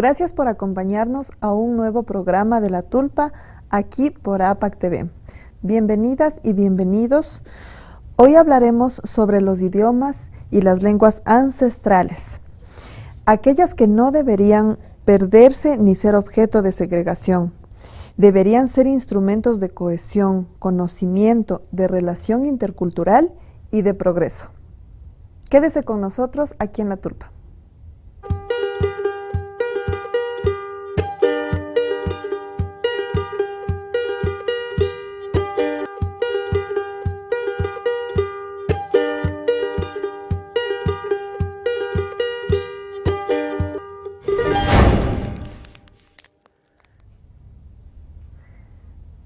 Gracias por acompañarnos a un nuevo programa de La Tulpa aquí por APAC TV. Bienvenidas y bienvenidos. Hoy hablaremos sobre los idiomas y las lenguas ancestrales, aquellas que no deberían perderse ni ser objeto de segregación. Deberían ser instrumentos de cohesión, conocimiento, de relación intercultural y de progreso. Quédese con nosotros aquí en La Tulpa.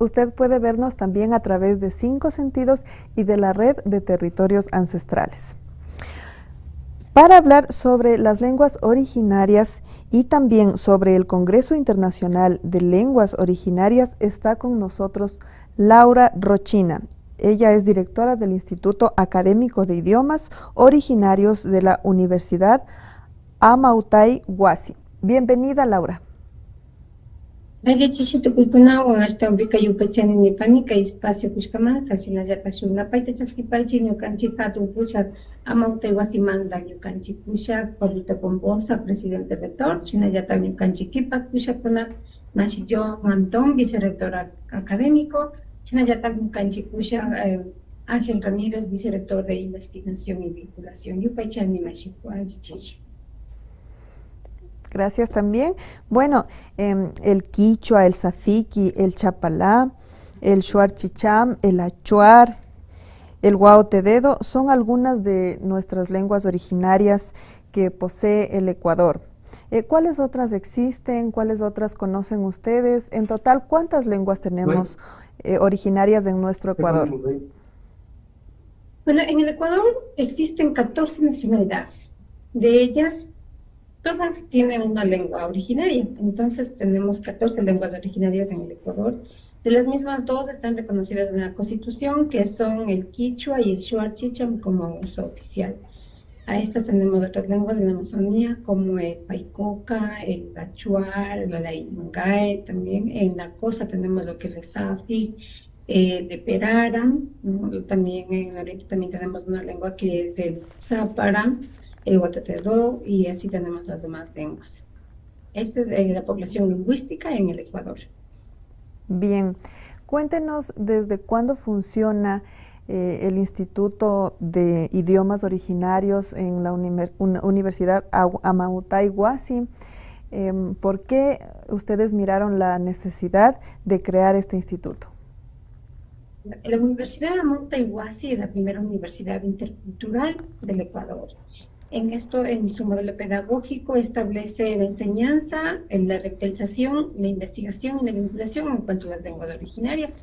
Usted puede vernos también a través de 5 sentidos y de la red de territorios ancestrales. Para hablar sobre las lenguas originarias y también sobre el Congreso Internacional de Lenguas Originarias está con nosotros Laura Rochina. Ella es directora del Instituto Académico de Idiomas Originarios de la Universidad Amautai Huasi. Bienvenida, Laura. Espacio Pushkamanta, Chinayata Shunapay, Chaskipachi, Ñukanchika, Pusha, Amautai Guasimanda, Ñukanchi Pusha, Paulita Pombosa, presidente rector, Chinayata Ñukanchikipa, Pusha Kuna, Masillo Mantón, vicerrector académico, Chinayata Ñukanchi Pusha, Ángel Ramírez, vicerrector de investigación y vinculación, Yupaychani Machichi. Gracias también. Bueno, el quichua, el safiki, el chapalá, el shuarchicham, el achuar, el huaotededo son algunas de nuestras lenguas originarias que posee el Ecuador. ¿Cuáles otras existen? ¿Cuáles otras conocen ustedes? En total, ¿cuántas lenguas tenemos originarias en nuestro Ecuador? Bueno, en el Ecuador existen 14 nacionalidades. De ellas, todas tienen una lengua originaria, entonces tenemos 14 lenguas originarias en el Ecuador. De las mismas, 2 están reconocidas en la Constitución, que son el quichua y el shuarchicham como uso oficial. A estas tenemos otras lenguas en la Amazonía, como el paicoca, el achuar, el alaingae, también. En la costa tenemos lo que es el safi, el de Perara, ¿no? También en el oriente también tenemos una lengua que es el zápara, el Huatetedó, y así tenemos las demás lenguas. Esa es la población lingüística en el Ecuador. Bien, cuéntenos desde cuándo funciona el Instituto de Idiomas Originarios en la Universidad Amautai Huasi. ¿Por qué ustedes miraron la necesidad de crear este instituto? La Universidad Amautai Huasi es la primera universidad intercultural del Ecuador. En su modelo pedagógico establece la enseñanza, la revitalización, la investigación y la vinculación en cuanto a las lenguas originarias.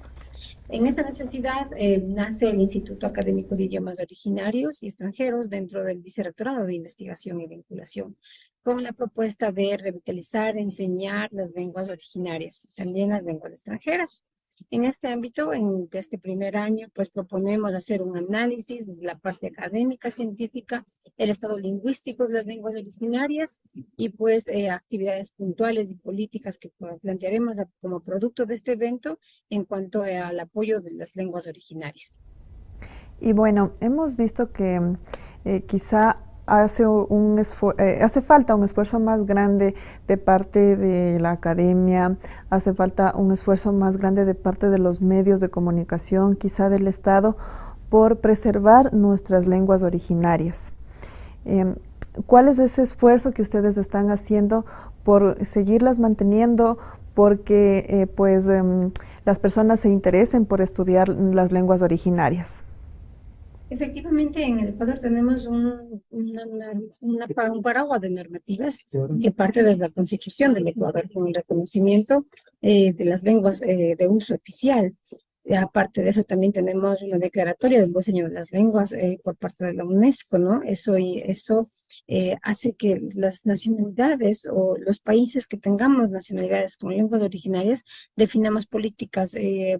En esa necesidad nace el Instituto Académico de Idiomas Originarios y Extranjeros dentro del Vicerrectorado de Investigación y Vinculación, con la propuesta de revitalizar, enseñar las lenguas originarias, también las lenguas extranjeras. En este ámbito, en este primer año, pues proponemos hacer un análisis desde la parte académica, científica, el estado lingüístico de las lenguas originarias y pues actividades puntuales y políticas que plantearemos como producto de este evento en cuanto al apoyo de las lenguas originarias. Y bueno, hemos visto que quizá hace falta un esfuerzo más grande de parte de la academia, hace falta un esfuerzo más grande de parte de los medios de comunicación, quizá del Estado, por preservar nuestras lenguas originarias. ¿Cuál es ese esfuerzo que ustedes están haciendo por seguirlas manteniendo, porque las personas se interesen por estudiar las lenguas originarias? Efectivamente, en el Ecuador tenemos un paraguas de normativas que parte desde la Constitución del Ecuador con el reconocimiento de las lenguas de uso oficial. Aparte de eso, también tenemos una declaratoria del diseño de las lenguas por parte de la UNESCO, ¿no? Eso hace que las nacionalidades o los países que tengamos nacionalidades con lenguas originarias definamos políticas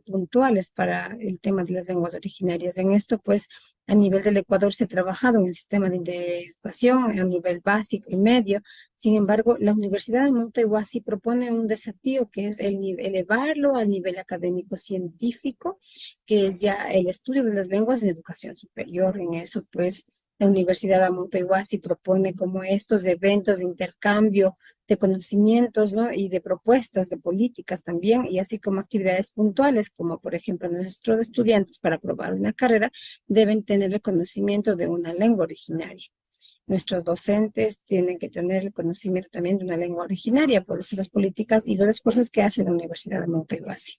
puntuales para el tema de las lenguas originarias. En esto, pues, a nivel del Ecuador se ha trabajado en el sistema de educación a nivel básico y medio. Sin embargo, la Universidad de Montehuasi propone un desafío que es elevarlo al nivel académico científico, que es ya el estudio de las lenguas en educación superior. En eso, pues, la Universidad de Montehuasi propone como estos eventos de intercambio de conocimientos, ¿no? Y de propuestas, de políticas también, y así como actividades puntuales, como por ejemplo nuestros estudiantes para aprobar una carrera deben tener el conocimiento de una lengua originaria. Nuestros docentes tienen que tener el conocimiento también de una lengua originaria, por esas políticas y los esfuerzos que hace la Universidad de Montehuasi.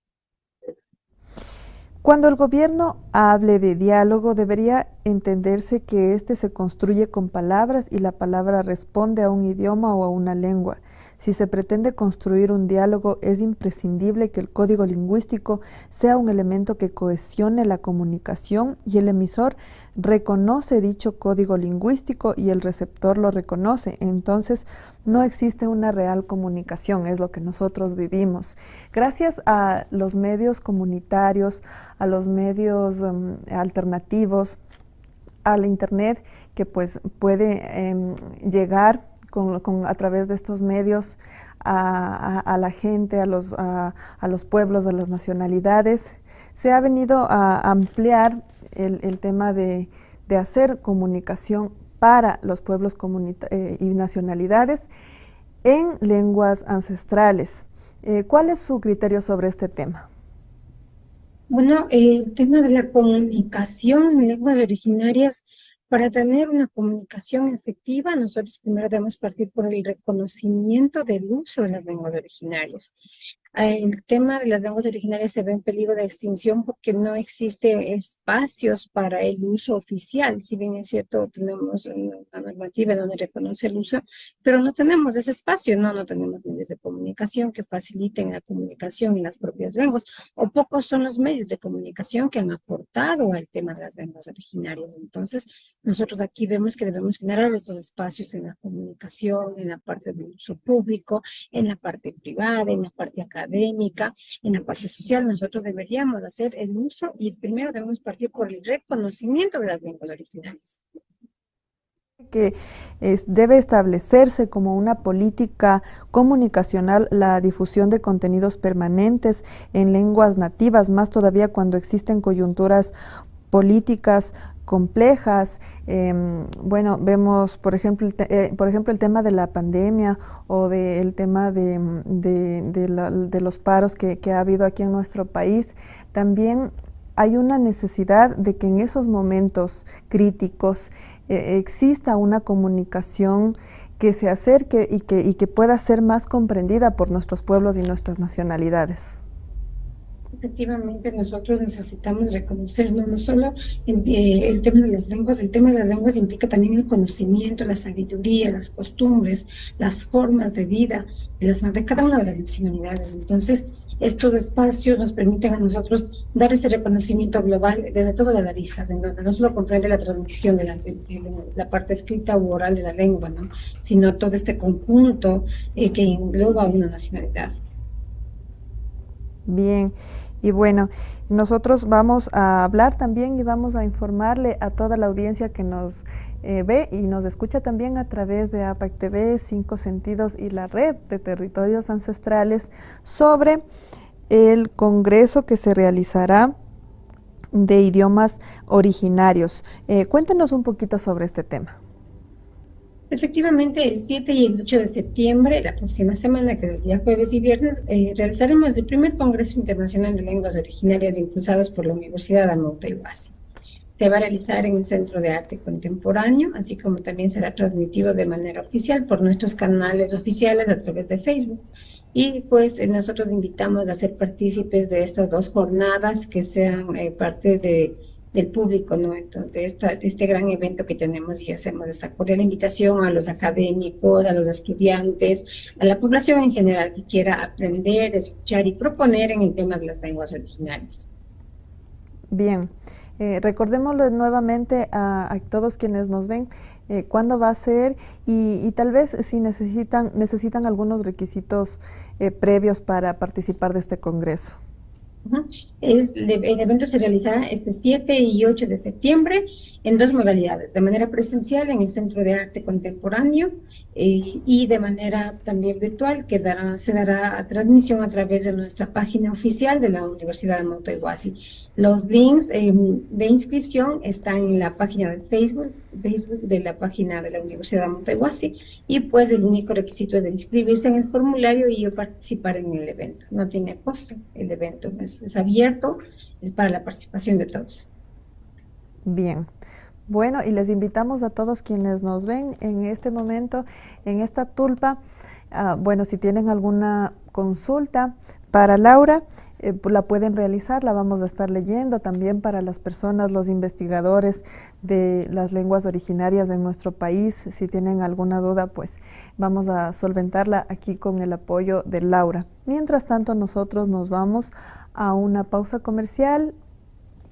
Cuando el gobierno hable de diálogo, debería entenderse que este se construye con palabras y la palabra responde a un idioma o a una lengua. Si se pretende construir un diálogo, es imprescindible que el código lingüístico sea un elemento que cohesione la comunicación y el emisor reconoce dicho código lingüístico y el receptor lo reconoce. Entonces, no existe una real comunicación, es lo que nosotros vivimos. Gracias a los medios comunitarios, a los medios alternativos, al internet, que pues puede llegar a través de estos medios a la gente, a los pueblos, a las nacionalidades. Se ha venido a ampliar el tema de hacer comunicación para los pueblos y nacionalidades en lenguas ancestrales. ¿Cuál es su criterio sobre este tema? Bueno, el tema de la comunicación en lenguas originarias, para tener una comunicación efectiva, nosotros primero debemos partir por el reconocimiento del uso de las lenguas originarias. El tema de las lenguas originarias se ve en peligro de extinción porque no existe espacios para el uso oficial. Si bien es cierto, tenemos una normativa donde reconoce el uso, pero no tenemos ese espacio, no tenemos medios de comunicación que faciliten la comunicación en las propias lenguas, o pocos son los medios de comunicación que han aportado al tema de las lenguas originarias. Entonces, nosotros aquí vemos que debemos generar estos espacios en la comunicación, en la parte del uso público, en la parte privada, en la parte académica, en la parte social. Nosotros deberíamos hacer el uso y primero debemos partir por el reconocimiento de las lenguas originales. Que debe establecerse como una política comunicacional la difusión de contenidos permanentes en lenguas nativas, más todavía cuando existen coyunturas políticas complejas. Bueno, vemos, por ejemplo, el tema de la pandemia o del tema de los paros que ha habido aquí en nuestro país. También hay una necesidad de que en esos momentos críticos exista una comunicación que se acerque y que pueda ser más comprendida por nuestros pueblos y nuestras nacionalidades. Efectivamente, nosotros necesitamos reconocernos, no solo el tema de las lenguas, el tema de las lenguas implica también el conocimiento, la sabiduría, las costumbres, las formas de vida de cada una de las nacionalidades. Entonces, estos espacios nos permiten a nosotros dar ese reconocimiento global desde todas las aristas, en donde no solo comprende la transmisión de la parte escrita u oral de la lengua, ¿no? Sino todo este conjunto que engloba una nacionalidad. Bien, y bueno, nosotros vamos a hablar también y vamos a informarle a toda la audiencia que nos ve y nos escucha también a través de APAC TV, Cinco Sentidos y la Red de Territorios Ancestrales sobre el congreso que se realizará de idiomas originarios. Cuéntenos un poquito sobre este tema. Efectivamente, el 7 y el 8 de septiembre, la próxima semana, que es el día jueves y viernes, realizaremos el primer Congreso Internacional de Lenguas Originarias impulsados por la Universidad de Montehuasi. Se va a realizar en el Centro de Arte Contemporáneo, así como también será transmitido de manera oficial por nuestros canales oficiales a través de Facebook. Y pues nosotros invitamos a ser partícipes de estas dos jornadas que sean parte del público, ¿no? Entonces, de este gran evento que tenemos y hacemos esta cordial invitación a los académicos, a los estudiantes, a la población en general que quiera aprender, escuchar y proponer en el tema de las lenguas originarias. Bien, recordémosle nuevamente a todos quienes nos ven cuándo va a ser y tal vez si necesitan algunos requisitos previos para participar de este congreso. Ujú. El evento se realizará este 7 y 8 de septiembre en dos modalidades, de manera presencial en el Centro de Arte Contemporáneo y de manera también virtual, que se dará transmisión a través de nuestra página oficial de la Universidad de Motoiguasi. Los links de inscripción están en la página de Facebook de la página de la Universidad de Motoiguasi, y pues el único requisito es de inscribirse en el formulario y participar en el evento. No tiene costo el evento, es abierto, es para la participación de todos. Bien. Bueno, y les invitamos a todos quienes nos ven en este momento, en esta tulpa. Bueno, si tienen alguna consulta para Laura, la pueden realizar, la vamos a estar leyendo también para las personas, los investigadores de las lenguas originarias en nuestro país. Si tienen alguna duda, pues vamos a solventarla aquí con el apoyo de Laura. Mientras tanto, nosotros nos vamos a una pausa comercial.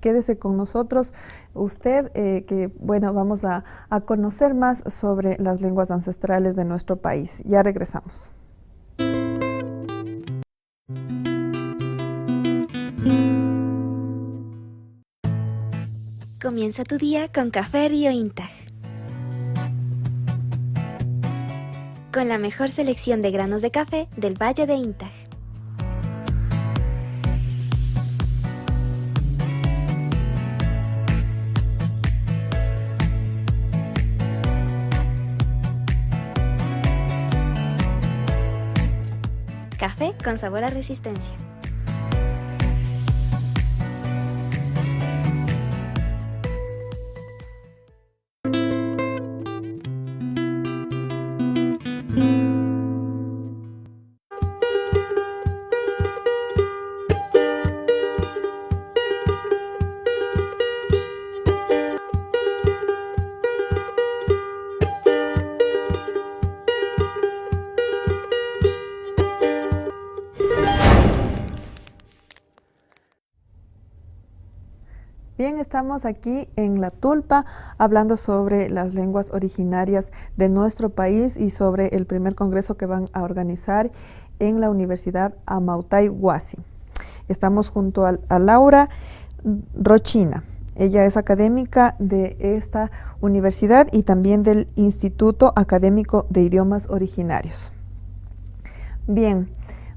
Quédese con nosotros, usted, que bueno, vamos a conocer más sobre las lenguas ancestrales de nuestro país. Ya regresamos. Comienza tu día con Café Río Intag. Con la mejor selección de granos de café del Valle de Intag. Café con sabor a resistencia. Bien, estamos aquí en La Tulpa hablando sobre las lenguas originarias de nuestro país y sobre el primer congreso que van a organizar en la Universidad Amautai Huasi. Estamos junto a Laura Rochina. Ella es académica de esta universidad y también del Instituto Académico de Idiomas Originarios. Bien.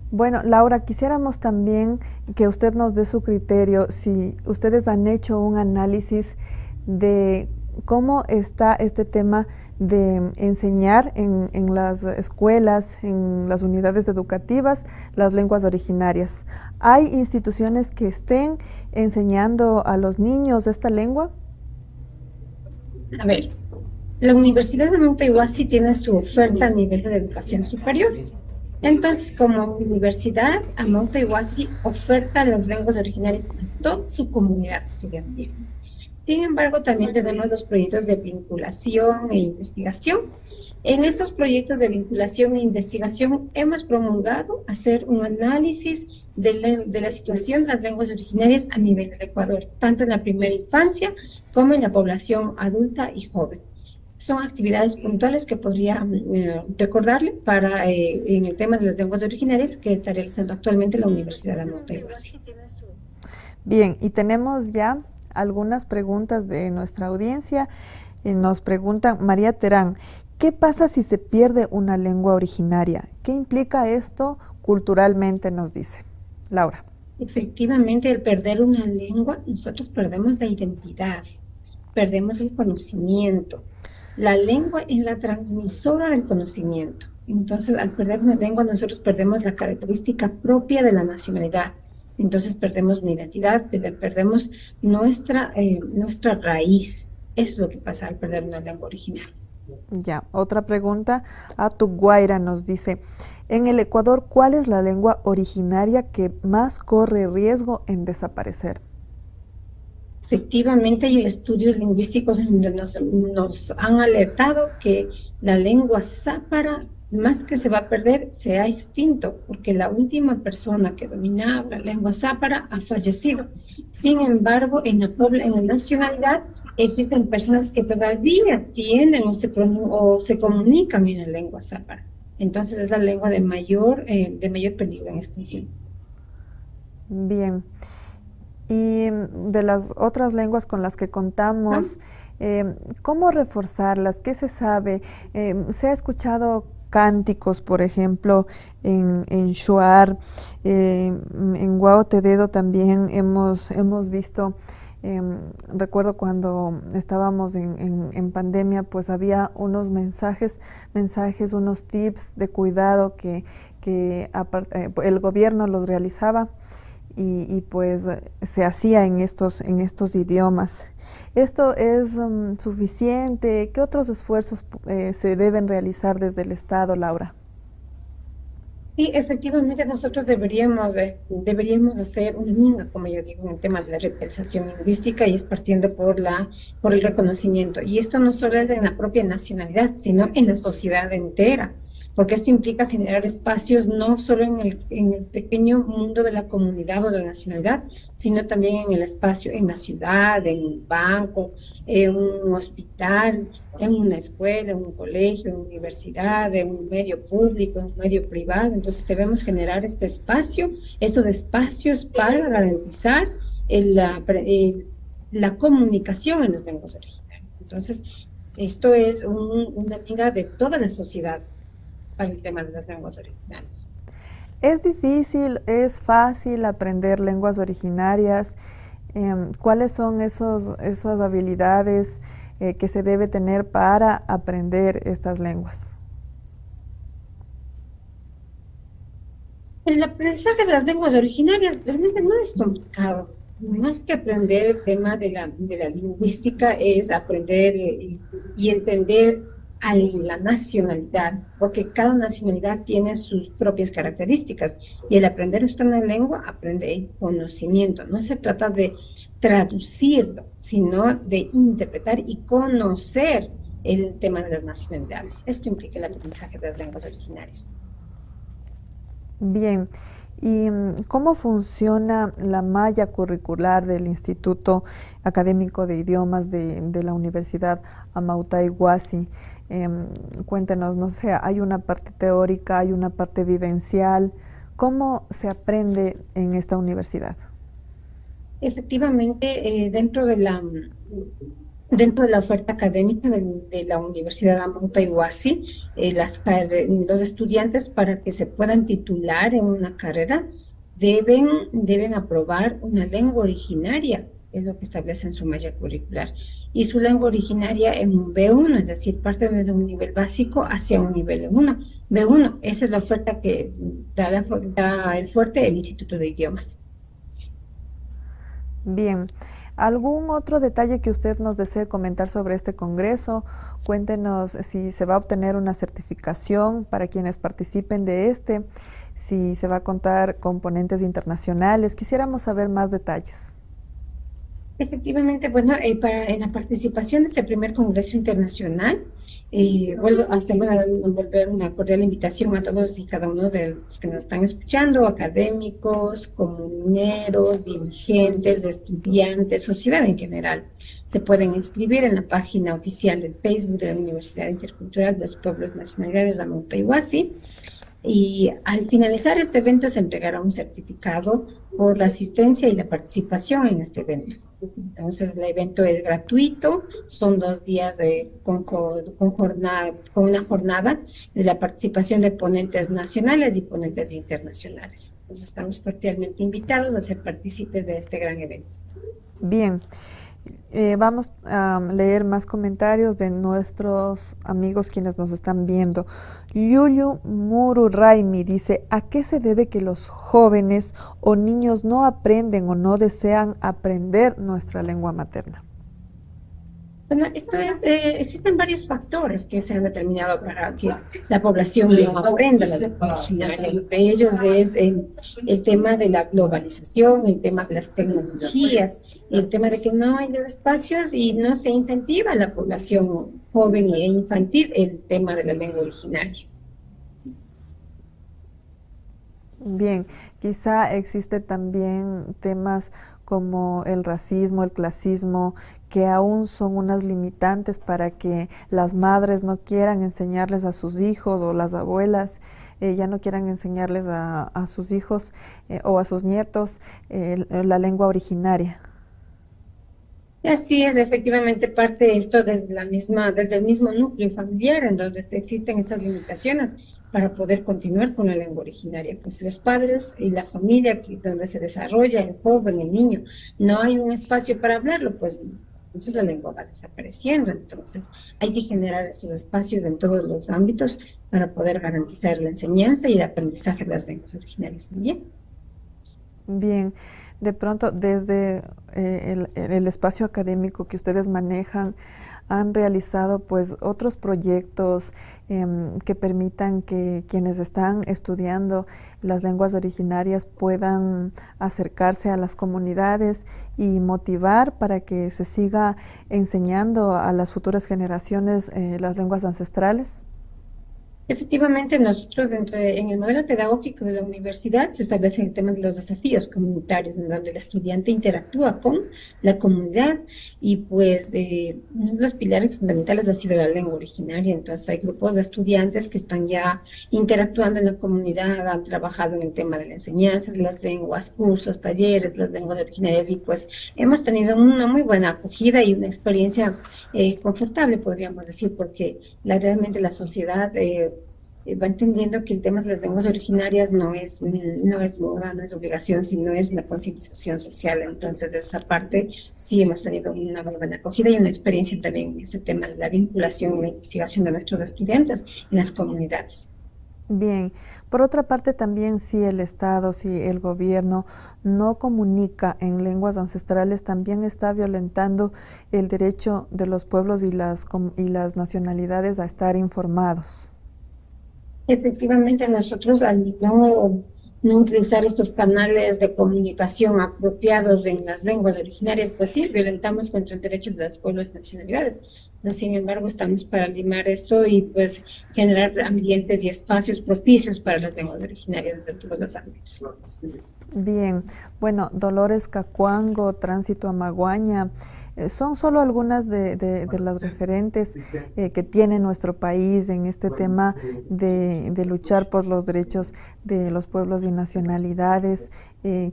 Bueno, Laura, quisiéramos también que usted nos dé su criterio, si ustedes han hecho un análisis de cómo está este tema de enseñar en las escuelas, en las unidades educativas, las lenguas originarias. ¿Hay instituciones que estén enseñando a los niños esta lengua? A ver, la Universidad de Motoiguasi tiene su oferta a nivel de educación superior. Entonces, como universidad, Motoiguasi oferta las lenguas originarias a toda su comunidad estudiantil. Sin embargo, también tenemos los proyectos de vinculación e investigación. En estos proyectos de vinculación e investigación hemos promulgado hacer un análisis de la situación de las lenguas originarias a nivel del Ecuador, tanto en la primera infancia como en la población adulta y joven. Son actividades puntuales que podría recordarle en el tema de las lenguas originarias que está realizando actualmente la Universidad de Motoiguasi. Bien, y tenemos ya algunas preguntas de nuestra audiencia. Nos pregunta María Terán, ¿qué pasa si se pierde una lengua originaria? ¿Qué implica esto culturalmente? Nos dice Laura. Efectivamente, al perder una lengua, nosotros perdemos la identidad, perdemos el conocimiento. La lengua es la transmisora del conocimiento. Entonces, al perder una lengua, nosotros perdemos la característica propia de la nacionalidad. Entonces, perdemos una identidad, perdemos nuestra raíz. Eso es lo que pasa al perder una lengua original. Ya, otra pregunta a Tuguaira nos dice, en el Ecuador, ¿cuál es la lengua originaria que más corre riesgo en desaparecer? Efectivamente, hay estudios lingüísticos en donde nos han alertado que la lengua zápara más que se va a perder, se ha extinto, porque la última persona que dominaba la lengua zápara ha fallecido. Sin embargo, en la nacionalidad existen personas que todavía tienen o se comunican en la lengua zápara. Entonces es la lengua de mayor peligro en extinción. Bien. Y de las otras lenguas con las que ¿No? contamos, ¿cómo reforzarlas? ¿Qué se sabe? Se ha escuchado cánticos, por ejemplo, en Shuar, en Guao Tededo también hemos visto, recuerdo cuando estábamos en pandemia, pues había unos mensajes, unos tips de cuidado que el gobierno los realizaba y pues se hacía en estos idiomas. ¿Esto es suficiente? ¿Qué otros esfuerzos se deben realizar desde el Estado, Laura? Y efectivamente nosotros deberíamos hacer una minga, como yo digo, en el tema de la revitalización lingüística y es partiendo por el reconocimiento. Y esto no solo es en la propia nacionalidad, sino en la sociedad entera, porque esto implica generar espacios no solo en el pequeño mundo de la comunidad o de la nacionalidad, sino también en el espacio, en la ciudad, en un banco, en un hospital, en una escuela, en un colegio, en una universidad, en un medio público, en un medio privado. Entonces debemos generar estos espacios para garantizar la comunicación en las lenguas originarias. Entonces, esto es una amiga de toda la sociedad para el tema de las lenguas originales. ¿Es difícil, es fácil aprender lenguas originarias? ¿Cuáles son esas habilidades que se debe tener para aprender estas lenguas? El aprendizaje de las lenguas originarias realmente no es complicado. Más que aprender el tema de la lingüística es aprender y entender a la nacionalidad, porque cada nacionalidad tiene sus propias características y el aprender usted una lengua aprende el conocimiento. No se trata de traducirlo, sino de interpretar y conocer el tema de las nacionalidades. Esto implica el aprendizaje de las lenguas originarias. Bien, ¿y cómo funciona la malla curricular del Instituto Académico de Idiomas de la Universidad Amautai Huasi? Cuéntenos, no sé, hay una parte teórica, hay una parte vivencial. ¿Cómo se aprende en esta universidad? Efectivamente, dentro de la oferta académica de la Universidad Amautai Huasi, los estudiantes para que se puedan titular en una carrera deben aprobar una lengua originaria, es lo que establece en su malla curricular. Y su lengua originaria en un B1, es decir, parte desde un nivel básico hacia un nivel B1. Esa es la oferta que da el fuerte el Instituto de Idiomas. Bien, ¿algún otro detalle que usted nos desee comentar sobre este congreso? Cuéntenos si se va a obtener una certificación para quienes participen de si se va a contar con ponentes internacionales. Quisiéramos saber más detalles. Efectivamente, bueno, en la participación de este primer Congreso Internacional, hacemos volver una cordial invitación a todos y cada uno de los que nos están escuchando, académicos, comuneros, dirigentes, estudiantes, sociedad en general. Se pueden inscribir en la página oficial del Facebook de la Universidad Intercultural de los Pueblos y Nacionalidades de Amautai Huasi. Y al finalizar este evento se entregará un certificado por la asistencia y la participación en este evento. Entonces el evento es gratuito, son 2 días con una jornada de la participación de ponentes nacionales y ponentes internacionales. Entonces estamos cordialmente invitados a ser partícipes de este gran evento. Bien. Vamos a leer más comentarios de nuestros amigos quienes nos están viendo. Yuyu Mururaimi dice, ¿a qué se debe que los jóvenes o niños no aprenden o no desean aprender nuestra lengua materna? Bueno, existen varios factores que se han determinado para que la población no aprenda la lengua originaria. Entre ellos es el tema de la globalización, el tema de las tecnologías, el tema de que no hay los espacios y no se incentiva a la población joven e infantil el tema de la lengua originaria. Bien, quizá existe también temas como el racismo, el clasismo, que aún son unas limitantes para que las madres no quieran enseñarles a sus hijos o las abuelas ya no quieran enseñarles a sus hijos o a sus nietos la lengua originaria. Así es, efectivamente parte de esto desde el mismo núcleo familiar, en donde existen estas limitaciones para poder continuar con la lengua originaria. Pues los padres y la familia donde se desarrolla el joven, el niño, no hay un espacio para hablarlo, pues entonces la lengua va desapareciendo. Entonces hay que generar esos espacios en todos los ámbitos para poder garantizar la enseñanza y el aprendizaje de las lenguas originarias también. Bien, de pronto desde el espacio académico que ustedes manejan, han realizado pues otros proyectos que permitan que quienes están estudiando las lenguas originarias puedan acercarse a las comunidades y motivar para que se siga enseñando a las futuras generaciones las lenguas ancestrales. Efectivamente, nosotros en el modelo pedagógico de la universidad se establece el tema de los desafíos comunitarios, en donde el estudiante interactúa con la comunidad y pues uno de los pilares fundamentales ha sido la lengua originaria. Entonces hay grupos de estudiantes que están ya interactuando en la comunidad, han trabajado en el tema de la enseñanza de las lenguas, cursos, talleres, las lenguas originarias y pues hemos tenido una muy buena acogida y una experiencia confortable, podríamos decir, porque realmente la sociedad va entendiendo que el tema de las lenguas originarias no es moda, no es obligación, sino es una concientización social. Entonces, de esa parte sí hemos tenido una muy buena acogida y una experiencia también en ese tema de la vinculación y la investigación de nuestros estudiantes en las comunidades. Bien, por otra parte también si el Estado, si el gobierno no comunica en lenguas ancestrales, también está violentando el derecho de los pueblos y las nacionalidades a estar informados. Efectivamente, nosotros al no utilizar estos canales de comunicación apropiados en las lenguas originarias, pues sí, violentamos contra el derecho de los pueblos y nacionalidades. Pero, sin embargo, estamos para limar esto y pues generar ambientes y espacios propicios para las lenguas originarias desde todos los ámbitos. Bien, bueno, Dolores Cacuango, Tránsito Amaguaña, son solo algunas de las referentes que tiene nuestro país en este tema de luchar por los derechos de los pueblos y nacionalidades.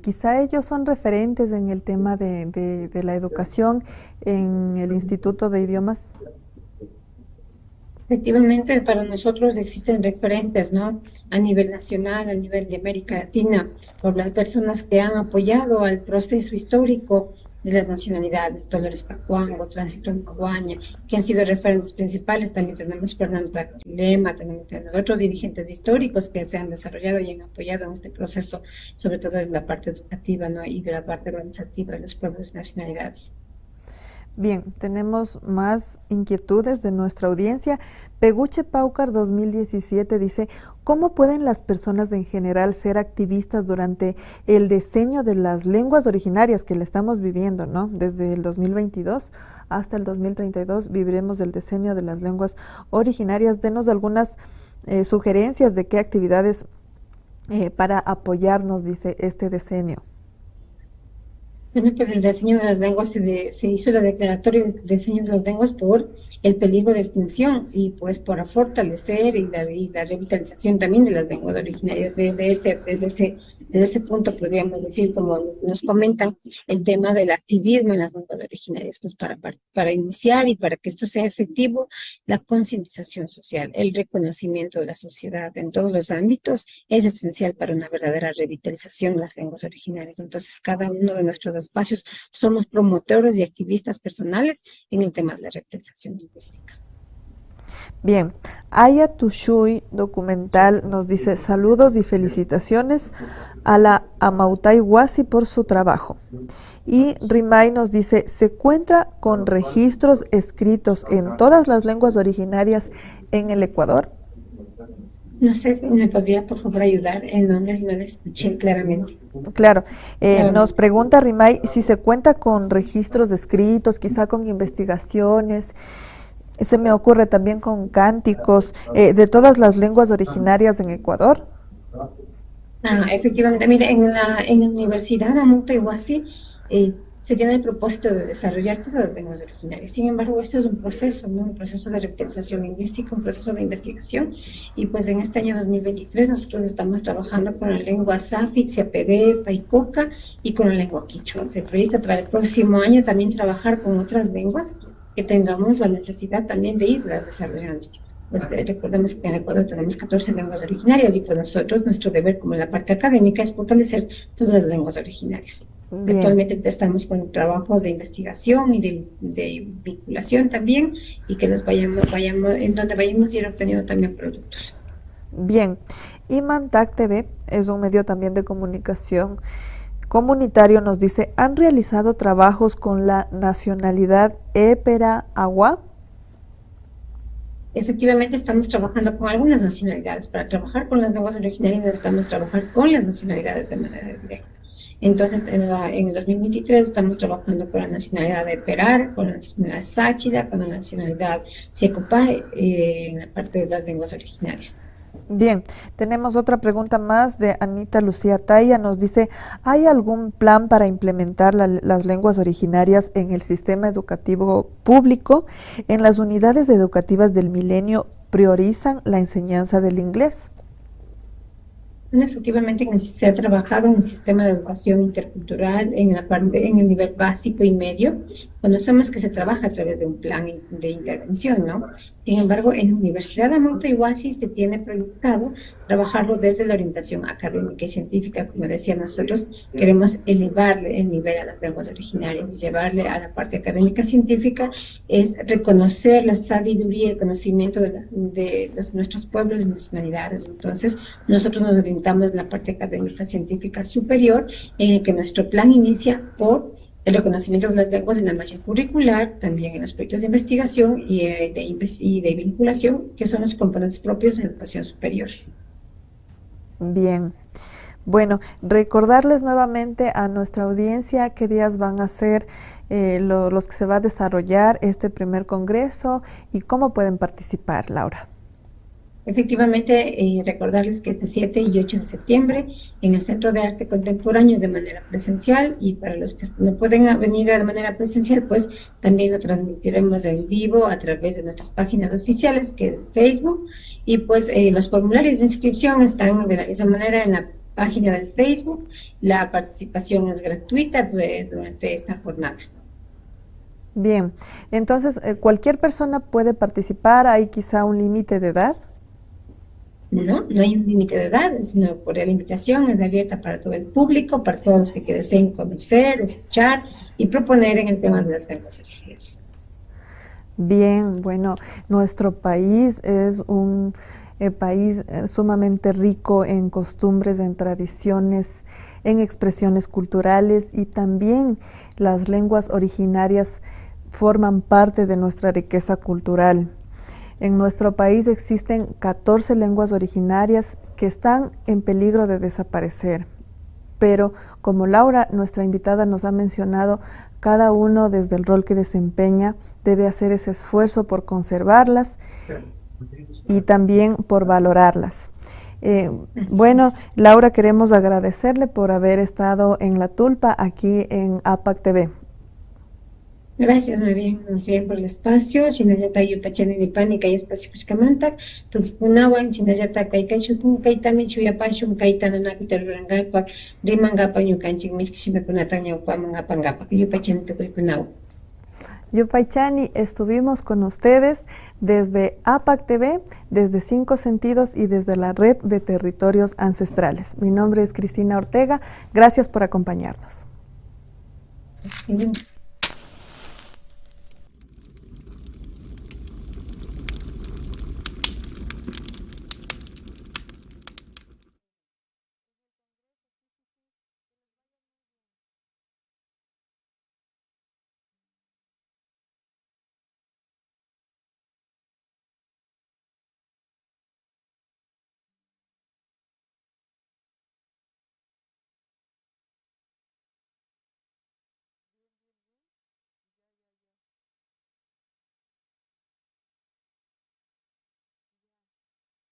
Quizá ellos son referentes en el tema de la educación en el Instituto de Idiomas. Efectivamente, para nosotros existen referentes, ¿no? A nivel nacional, a nivel de América Latina, por las personas que han apoyado al proceso histórico de las nacionalidades, Dolores Cacuango, Tránsito Amaguaña, que han sido referentes principales. También tenemos Fernando Lema, tenemos otros dirigentes históricos que se han desarrollado y han apoyado en este proceso, sobre todo en la parte educativa, ¿no? Y de la parte organizativa de los pueblos y nacionalidades. Bien, tenemos más inquietudes de nuestra audiencia. Peguche Paucar 2017 dice, ¿cómo pueden las personas en general ser activistas durante el diseño de las lenguas originarias que le estamos viviendo, ¿no? Desde el 2022 hasta el 2032 viviremos el diseño de las lenguas originarias. Denos algunas sugerencias de qué actividades para apoyarnos, dice este diseño. Bueno, pues el diseño de las lenguas se hizo la declaratoria de diseño de las lenguas por el peligro de extinción y pues para fortalecer y la revitalización también de las lenguas originarias. Desde ese punto podríamos decir, como nos comentan, el tema del activismo en las lenguas originarias, pues para iniciar y para que esto sea efectivo, la concientización social, el reconocimiento de la sociedad en todos los ámbitos es esencial para una verdadera revitalización de las lenguas originarias. Entonces, cada uno de nuestros espacios somos promotores y activistas personales en el tema de la revitalización lingüística. Bien, Aya Tushui documental nos dice saludos y felicitaciones a la Amautay Huasi por su trabajo. Y Rimay nos dice, ¿se cuenta con registros escritos en todas las lenguas originarias en el Ecuador? No sé si me podría, por favor, ayudar en donde no la escuché claramente. Claro, nos pregunta Rimay si se cuenta con registros escritos, quizá con investigaciones. Se me ocurre también con cánticos de todas las lenguas originarias en Ecuador. Efectivamente, mire, en la Universidad Amunto Iguazí se tiene el propósito de desarrollar todas las lenguas originarias. Sin embargo, esto es un proceso, ¿no? Un proceso de revitalización lingüística, un proceso de investigación. Y pues en este año 2023 nosotros estamos trabajando con la lengua Safi, Xiapedé, Paicoca y con la lengua quichua. Se proyecta para el próximo año también trabajar con otras lenguas que tengamos la necesidad también de irlas desarrollando. Pues, recordemos que en Ecuador tenemos 14 lenguas originarias y pues nosotros, nuestro deber como en la parte académica es fortalecer todas las lenguas originarias. Bien. Actualmente estamos con trabajos de investigación y de vinculación también y que los vayamos, en donde vayamos a ir obteniendo también productos. Bien, Imantac TV es un medio también de comunicación comunitario, nos dice, ¿han realizado trabajos con la nacionalidad épera agua? Efectivamente, estamos trabajando con algunas nacionalidades. Para trabajar con las lenguas originarias necesitamos trabajar con las nacionalidades de manera directa. Entonces, en el 2023 estamos trabajando con la nacionalidad de Perar, con la nacionalidad Sáchida, con la nacionalidad Siecopá, en la parte de las lenguas originarias. Bien, tenemos otra pregunta más de Anita Lucía Taya, nos dice, ¿hay algún plan para implementar las lenguas originarias en el sistema educativo público? ¿En las unidades educativas del milenio priorizan la enseñanza del inglés? Bueno, efectivamente, se ha trabajado en el sistema de educación intercultural en el nivel básico y medio. Conocemos que se trabaja a través de un plan de intervención, ¿no? Sin embargo, en la Universidad de Amunto Iguazí se tiene proyectado trabajarlo desde la orientación académica y científica. Como decía, nosotros queremos elevarle el nivel a las lenguas originarias y llevarle a la parte académica científica, es reconocer la sabiduría y el conocimiento de nuestros pueblos y nacionalidades. Entonces, nosotros nos orientamos en la parte académica científica superior, en el que nuestro plan inicia por el reconocimiento de las lenguas en la malla curricular, también en los proyectos de investigación y de vinculación, que son los componentes propios de la educación superior. Bien, bueno, recordarles nuevamente a nuestra audiencia qué días van a ser los que se va a desarrollar este primer congreso y cómo pueden participar, Laura. Efectivamente, recordarles que este 7 y 8 de septiembre en el Centro de Arte Contemporáneo de manera presencial, y para los que no pueden venir de manera presencial, pues también lo transmitiremos en vivo a través de nuestras páginas oficiales, que es Facebook, y pues los formularios de inscripción están de la misma manera en la página del Facebook. La participación es gratuita durante esta jornada. Bien, entonces cualquier persona puede participar, ¿hay quizá un límite de edad? No hay un límite de edad, por la invitación es abierta para todo el público, para todos los que deseen conocer, escuchar y proponer en el tema de las lenguas originarias. Bien, bueno, nuestro país es un país sumamente rico en costumbres, en tradiciones, en expresiones culturales, y también las lenguas originarias forman parte de nuestra riqueza cultural. En nuestro país existen 14 lenguas originarias que están en peligro de desaparecer, pero como Laura, nuestra invitada, nos ha mencionado, cada uno desde el rol que desempeña debe hacer ese esfuerzo por conservarlas y también por valorarlas. Bueno, Laura, queremos agradecerle por haber estado en La Tulpa, aquí en APAC TV. Gracias, más bien por el espacio. Chinayata yupachani de pánica y espacio Puchcamantac. Tu punawan, Chinayata Kaikashukun, Kaitami, Chuyapashum, Kaitano Nakutarangapa, Rimangapa, Yukanchik, Mishkishimakunatan, Yaupamangapangapa, Yupachani Tukuikunawa. Yupaychani, estuvimos con ustedes desde APAC TV, desde Cinco Sentidos y desde la Red de Territorios Ancestrales. Mi nombre es Cristina Ortega, gracias por acompañarnos. Sí.